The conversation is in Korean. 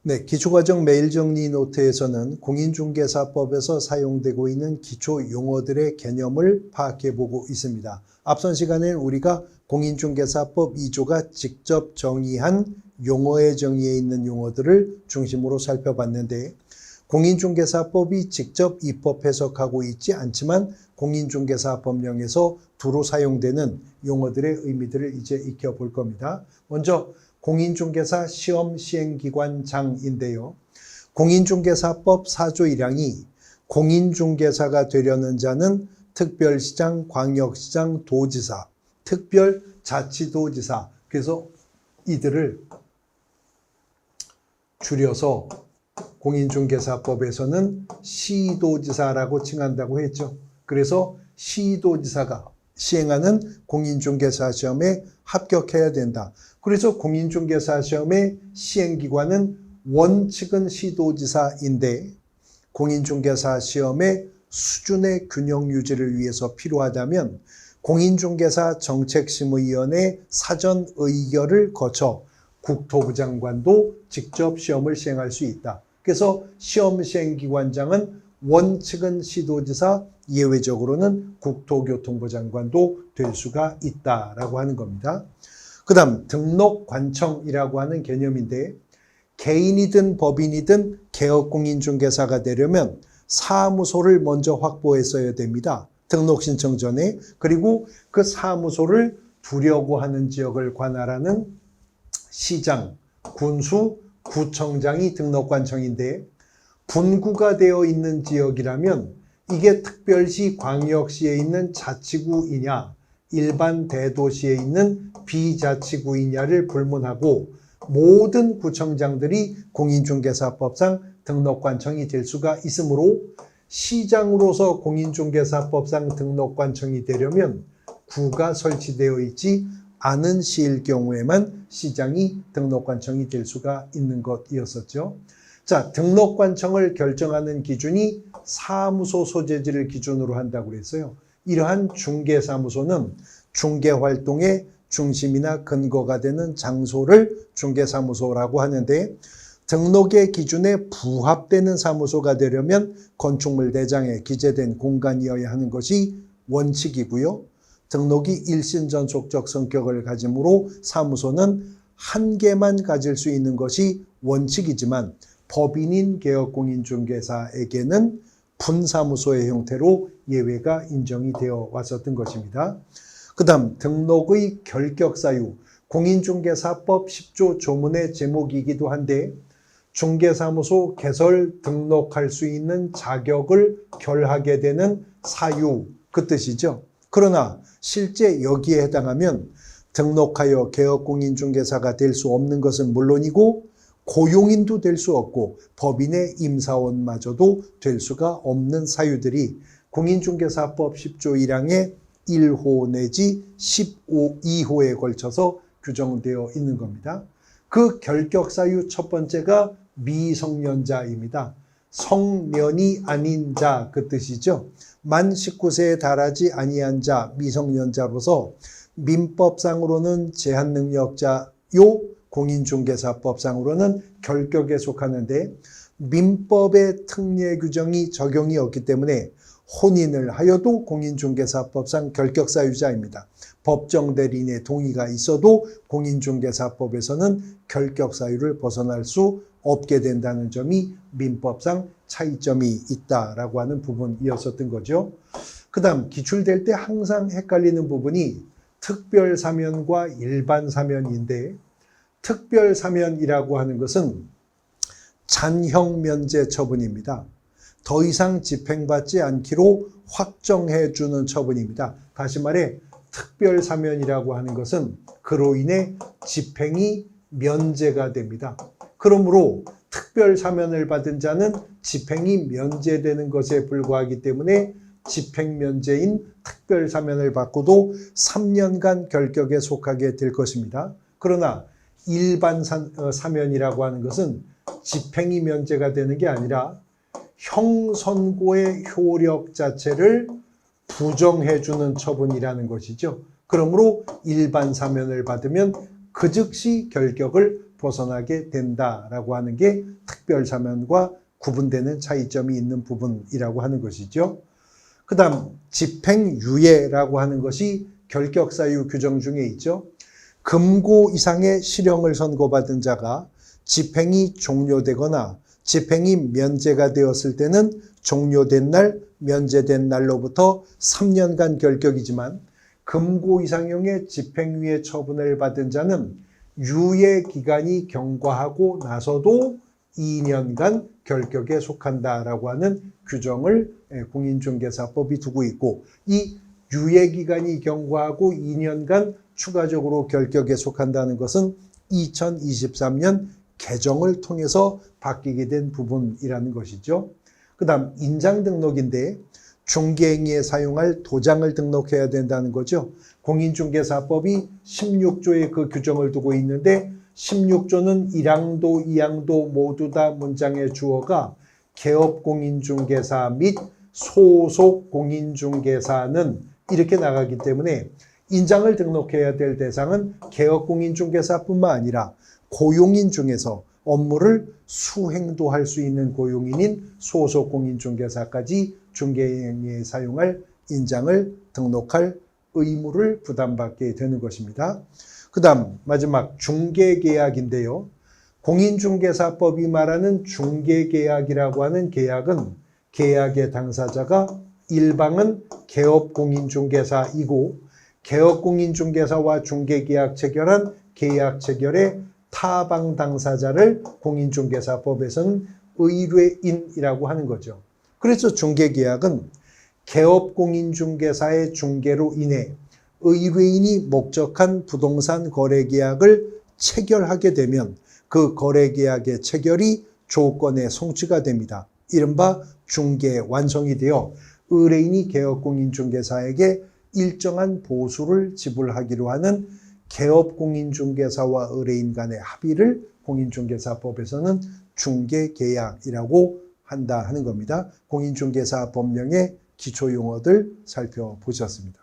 네, 기초과정 메일정리 노트에서는 공인중개사법에서 사용되고 있는 기초 용어들의 개념을 파악해 보고 있습니다. 앞선 시간에 우리가 공인중개사법 2조가 직접 정의한 용어의 정의에 있는 용어들을 중심으로 살펴봤는데, 공인중개사법이 직접 입법 해석하고 있지 않지만 공인중개사법령에서 두루 사용되는 용어들의 의미들을 이제 익혀볼 겁니다. 먼저 공인중개사 시험 시행기관장인데요. 공인중개사법 4조 1항이 공인중개사가 되려는 자는 특별시장, 광역시장, 도지사, 특별자치도지사, 그래서 이들을 줄여서 공인중개사법에서는 시도지사라고 칭한다고 했죠. 그래서 시도지사가 시행하는 공인중개사 시험에 합격해야 된다. 그래서 공인중개사 시험의 시행기관은 원칙은 시도지사인데, 공인중개사 시험의 수준의 균형 유지를 위해서 필요하다면 공인중개사 정책심의위원회 사전 의결을 거쳐 국토부 장관도 직접 시험을 시행할 수 있다. 그래서 시험 시행기관장은 원칙은 시도지사, 예외적으로는 국토교통부 장관도 될 수가 있다라고 하는 겁니다. 그 다음 등록관청이라고 하는 개념인데, 개인이든 법인이든 개업공인중개사가 되려면 사무소를 먼저 확보했어야 됩니다. 등록신청 전에. 그리고 그 사무소를 두려고 하는 지역을 관할하는 시장, 군수, 구청장이 등록관청인데, 분구가 되어 있는 지역이라면 이게 특별시, 광역시에 있는 자치구이냐 일반 대도시에 있는 비자치구이냐를 불문하고 모든 구청장들이 공인중개사법상 등록관청이 될 수가 있으므로, 시장으로서 공인중개사법상 등록관청이 되려면 구가 설치되어 있지 않은 시일 경우에만 시장이 등록관청이 될 수가 있는 것이었었죠. 자, 등록관청을 결정하는 기준이 사무소 소재지를 기준으로 한다고 그랬어요. 이러한 중개사무소는 중개활동의 중심이나 근거가 되는 장소를 중개사무소라고 하는데, 등록의 기준에 부합되는 사무소가 되려면 건축물 대장에 기재된 공간이어야 하는 것이 원칙이고요. 등록이 일신전속적 성격을 가지므로 사무소는 한 개만 가질 수 있는 것이 원칙이지만, 법인인 개업공인중개사에게는 분사무소의 형태로 예외가 인정이 되어 왔었던 것입니다. 그 다음 등록의 결격사유, 공인중개사법 10조 조문의 제목이기도 한데, 중개사무소 개설 등록할 수 있는 자격을 결하게 되는 사유, 그 뜻이죠. 그러나 실제 여기에 해당하면 등록하여 개업공인중개사가 될 수 없는 것은 물론이고 고용인도 될 수 없고 법인의 임사원마저도 될 수가 없는 사유들이 공인중개사법 10조 1항의 1호 내지 2호에 걸쳐서 규정되어 있는 겁니다. 그 결격사유 첫 번째가 미성년자입니다. 성년이 아닌 자, 그 뜻이죠. 만 19세에 달하지 아니한 자, 미성년자로서 민법상으로는 제한능력자요, 공인중개사법상으로는 결격에 속하는데, 민법의 특례 규정이 적용이 없기 때문에 혼인을 하여도 공인중개사법상 결격사유자입니다. 법정 대리인의 동의가 있어도 공인중개사법에서는 결격사유를 벗어날 수 없게 된다는 점이 민법상 차이점이 있다라고 하는 부분이었었던 거죠. 그 다음 기출될 때 항상 헷갈리는 부분이 특별사면과 일반사면인데, 특별사면이라고 하는 것은 잔형면제 처분입니다. 더 이상 집행받지 않기로 확정해 주는 처분입니다. 다시 말해 특별사면이라고 하는 것은 그로 인해 집행이 면제가 됩니다. 그러므로 특별사면을 받은 자는 집행이 면제되는 것에 불과하기 때문에 집행면제인 특별사면을 받고도 3년간 결격에 속하게 될 것입니다. 그러나 일반 사면이라고 하는 것은 집행이 면제가 되는 게 아니라 형선고의 효력 자체를 부정해주는 처분이라는 것이죠. 그러므로 일반 사면을 받으면 그 즉시 결격을 벗어나게 된다라고 하는 게 특별사면과 구분되는 차이점이 있는 부분이라고 하는 것이죠. 그 다음 집행유예라고 하는 것이 결격사유 규정 중에 있죠. 금고 이상의 실형을 선고받은 자가 집행이 종료되거나 집행이 면제가 되었을 때는 종료된 날, 면제된 날로부터 3년간 결격이지만 금고 이상형의 집행유예 처분을 받은 자는 유예 기간이 경과하고 나서도 2년간 결격에 속한다라고 하는 규정을 공인중개사법이 두고 있고, 이 유예 기간이 경과하고 2년간 추가적으로 결격에 속한다는 것은 2023년 개정을 통해서 바뀌게 된 부분이라는 것이죠. 그 다음 인장등록인데 중개행위에 사용할 도장을 등록해야 된다는 거죠. 공인중개사법이 16조에 그 규정을 두고 있는데 16조는 1항도 2항도 모두 다 문장의 주어가 개업공인중개사 및 소속공인중개사는 이렇게 나가기 때문에 인장을 등록해야 될 대상은 개업공인중개사뿐만 아니라 고용인 중에서 업무를 수행도 할 수 있는 고용인인 소속공인중개사까지 중개행위에 사용할 인장을 등록할 의무를 부담받게 되는 것입니다. 그 다음 마지막 중개계약인데요. 공인중개사법이 말하는 중개계약이라고 하는 계약은 계약의 당사자가 일방은 개업공인중개사이고 개업공인중개사와 중개계약 체결한 계약 체결의 타방 당사자를 공인중개사법에서는 의뢰인이라고 하는 거죠. 그래서 중개계약은 개업공인중개사의 중개로 인해 의뢰인이 목적한 부동산 거래계약을 체결하게 되면 그 거래계약의 체결이 조건의 성취가 됩니다. 이른바 중개 완성이 되어 의뢰인이 개업공인중개사에게 일정한 보수를 지불하기로 하는 개업공인중개사와 의뢰인 간의 합의를 공인중개사법에서는 중개계약이라고 한다 하는 겁니다. 공인중개사 법령의 기초용어들 살펴보셨습니다.